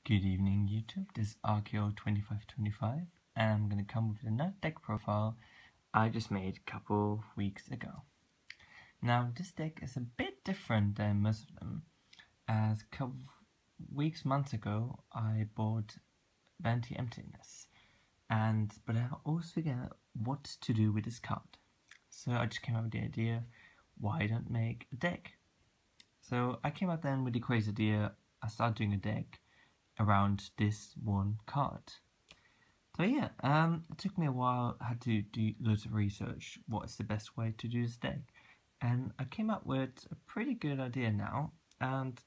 Good evening YouTube, this is RKO2525 and I'm going to come with another deck profile I just made a couple weeks ago. Now this deck is a bit different than most of them, as a couple months ago I bought Vanity Emptiness, but I also figured out what to do with this card. So I just came up with the idea, why don't make a deck? So I came up then with the crazy idea, I started doing a deck around this one card. So yeah, it took me a while. I had to do loads of research. What is the best way to do this deck? And I came up with a pretty good idea now, and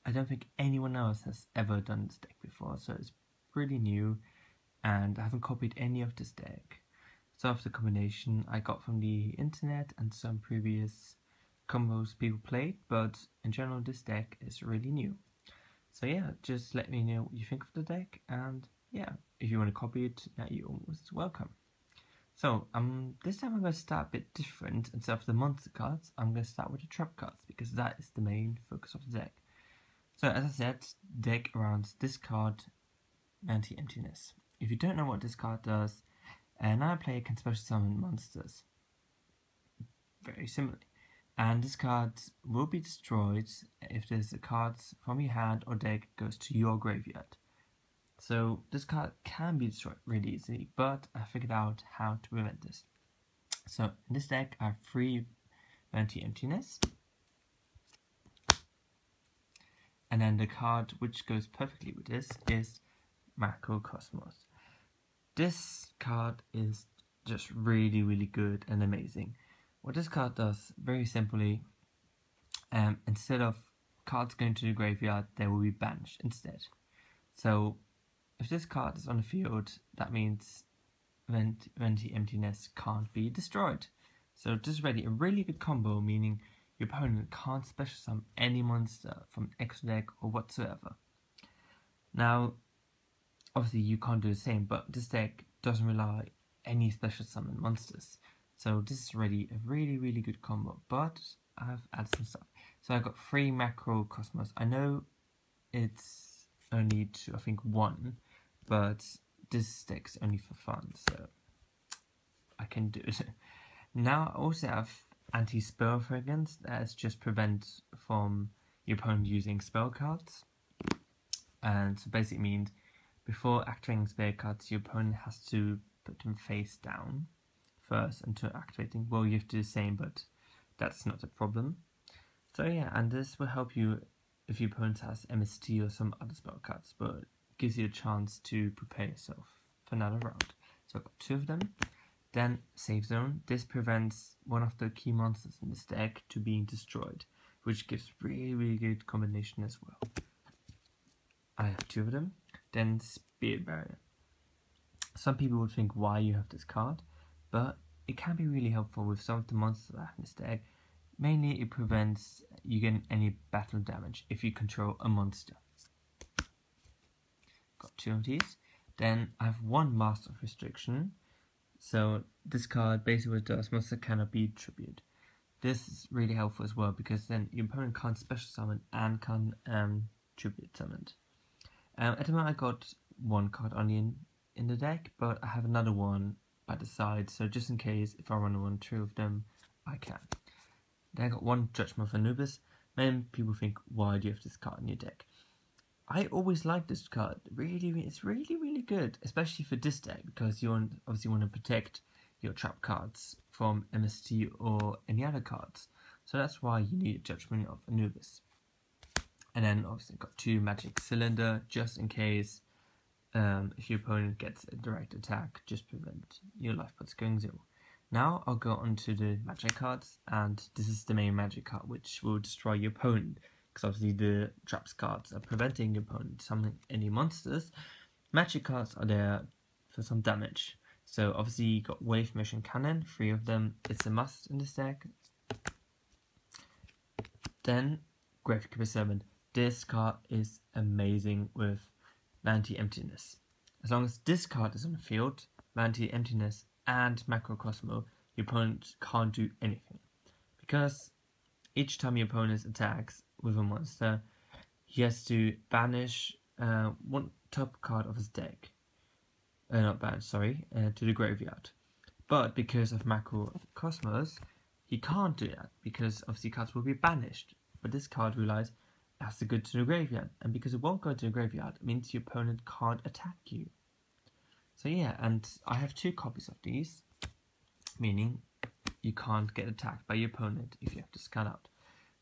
I don't think anyone else has ever done this deck before, so it's pretty new, and I haven't copied any of this deck. So of the combination I got from the internet and some previous combos people played, but in general this deck is really new. So yeah, just let me know what you think of the deck, and yeah, if you want to copy it, you're almost welcome. So this time I'm going to start a bit different. Instead of the monster cards, I'm going to start with the trap cards, because that is the main focus of the deck. So as I said, deck around this card, Emptiness. If you don't know what this card does, another player can special summon monsters. Very similarly. And this card will be destroyed if there's a card from your hand or deck goes to your graveyard. So this card can be destroyed really easily, but I figured out how to prevent this. So in this deck I have 3 Vanity Emptiness. And then the card which goes perfectly with this is Macrocosmos. This card is just really good and amazing. What this card does, very simply, instead of cards going to the graveyard, they will be banished instead. So, if this card is on the field, that means Vanity Emptiness can't be destroyed. So this is really a really good combo, meaning your opponent can't special summon any monster from extra deck or whatsoever. Now, obviously you can't do the same, but this deck doesn't rely on any special summon monsters. So this is really a really good combo, but I've added some stuff. So I got 3 Macrocosmos. I know it's only I think 1, but this deck's only for fun, so I can do it. Now I also have anti-spell fragrance, that's just prevent from your opponent using spell cards. And so basically means before activating spell cards, your opponent has to put them face down first until activating. Well, you have to do the same, but that's not a problem. So yeah, and this will help you if your opponent has MST or some other spell cards, but gives you a chance to prepare yourself for another round. So I've got 2 of them. Then Save Zone. This prevents one of the key monsters in this deck to being destroyed, which gives really good combination as well. I have 2 of them. Then Spirit Barrier. Some people would think why you have this card, but it can be really helpful with some of the monsters I have in this deck. Mainly it prevents you getting any battle damage if you control a monster. Got 2 of these. Then I have 1 Master of Restriction. So this card basically what it does, monster cannot be tribute. This is really helpful as well, because then your opponent can't special summon and can tribute summoned. At the moment I got 1 card only in the deck, but I have another one by the side, so just in case if I want to run 2 of them, I can. Then I got 1 Judgment of Anubis. Many people think, why do you have this card in your deck? I always like this card. It's really good, especially for this deck, because you obviously want to protect your trap cards from MST or any other cards. So that's why you need a Judgment of Anubis. And then obviously got 2 Magic Cylinder, just in case if your opponent gets a direct attack, just prevent your life points going 0. Now I'll go on to the magic cards, and this is the main magic card which will destroy your opponent, because obviously the traps cards are preventing your opponent summoning any monsters. Magic cards are there for some damage. So obviously you got Wave Mission Cannon, 3 of them, it's a must in this deck. Then Gravekeeper 7. This card is amazing with Vanity Emptiness. As long as this card is on the field, Vanity Emptiness and Macrocosmo, your opponent can't do anything. Because each time your opponent attacks with a monster, he has to banish one top card of his deck, not banned, sorry, to the graveyard. But because of Macrocosmos, he can't do that because obviously cards will be banished. But this card realizes it has to go to the graveyard, and because it won't go to the graveyard, it means your opponent can't attack you. So yeah, and I have 2 copies of these, meaning you can't get attacked by your opponent if you have to scan out.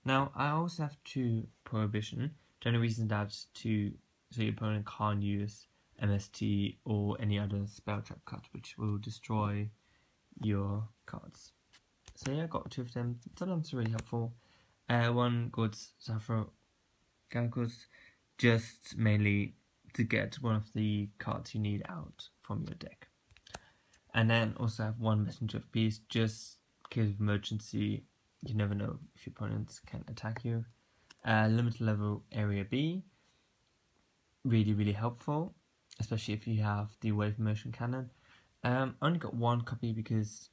Now, I also have 2 Prohibition. The only reason that's so your opponent can't use MST or any other spell trap card, which will destroy your cards. So yeah, I got 2 of them. Sometimes really helpful. One good Sappho Galacus, just mainly to get one of the cards you need out from your deck. And then also have 1 Messenger of Peace, just in case of emergency. You never know if your opponents can attack you. Limited level area B, really helpful, especially if you have the wave motion cannon. Only got 1 copy because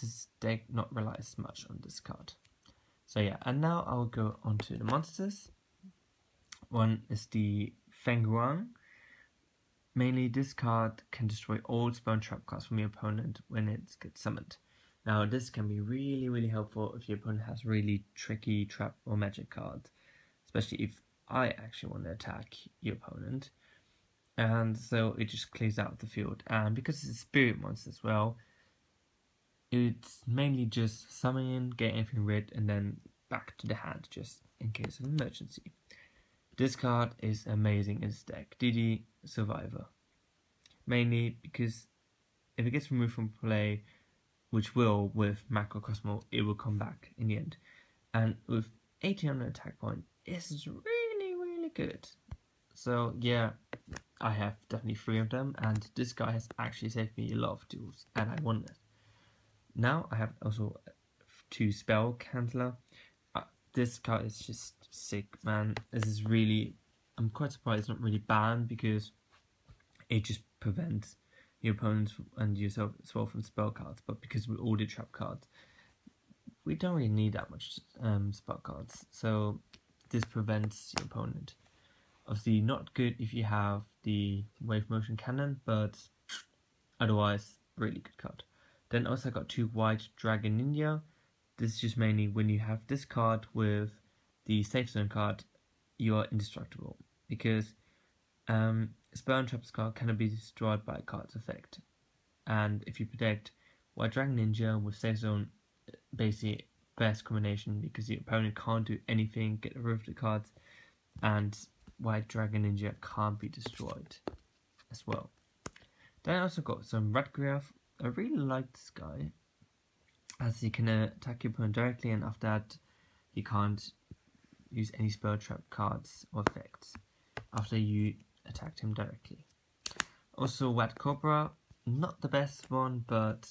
this deck not relies much on this card. So yeah, and now I'll go on to the monsters. One is the Fengguang. Mainly, this card can destroy all spell and trap cards from your opponent when it gets summoned. Now, this can be really helpful if your opponent has really tricky trap or magic cards, especially if I actually want to attack your opponent. And so it just clears out the field. And because it's a spirit monster as well, it's mainly just summon in, get anything rid, and then back to the hand just in case of emergency. This card is amazing in this deck, DD Survivor. Mainly because if it gets removed from play, which will with Macrocosmo, it will come back in the end. And with 1800 attack point, this is really good. So yeah, I have definitely 3 of them, and this guy has actually saved me a lot of duels, and I won it. Now I have also 2 Spell Canceller. This card is just sick, man. This is really, I'm quite surprised it's not really banned because it just prevents your opponents and yourself as well from spell cards. But because we all did trap cards, we don't really need that much spell cards. So this prevents your opponent. Obviously not good if you have the wave motion cannon, but otherwise really good card. Then also I got 2 White Dragon Ninja. This is just mainly when you have this card with the Safe Zone card, you are indestructible. Because Spell and Traps card cannot be destroyed by a card's effect. And if you protect White Dragon Ninja with Safe Zone, basically best combination because your opponent can't do anything, get rid of the cards, and White Dragon Ninja can't be destroyed as well. Then I also got some Radgraf. I really like this guy, as he can attack your opponent directly, and after that he can't use any spell trap cards or effects after you attacked him directly. Also Wat Cobra, not the best one, but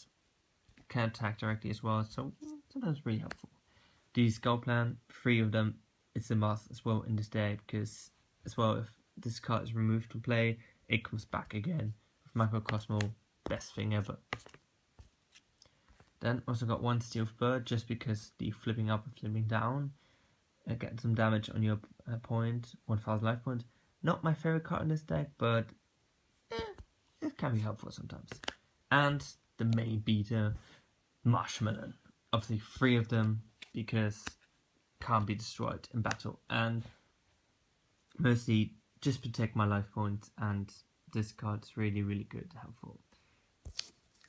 can attack directly as well, so sometimes really helpful. The Skull Plan, 3 of them, it's a must as well in this deck, because as well if this card is removed from play, it comes back again. With Macrocosmo, best thing ever. Then also got 1 Steel Bird, just because the flipping up and flipping down get some damage on your point, 1000 life point. Not my favorite card in this deck, but it can be helpful sometimes. And the main beater, Marshmallow. Obviously 3 of them because can't be destroyed in battle, and mostly just protect my life points, and this card is really good, helpful.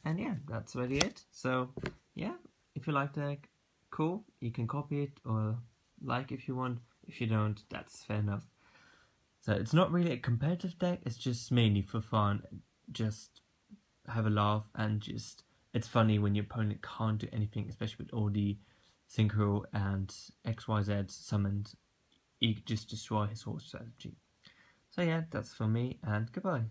And yeah, that's really it. So yeah, if you like the deck, cool, you can copy it or like if you want. If you don't, that's fair enough. So it's not really a competitive deck, it's just mainly for fun, just have a laugh, and just it's funny when your opponent can't do anything, especially with all the Synchro and XYZ summoned. You just destroy his whole strategy. So yeah, that's for me, and goodbye.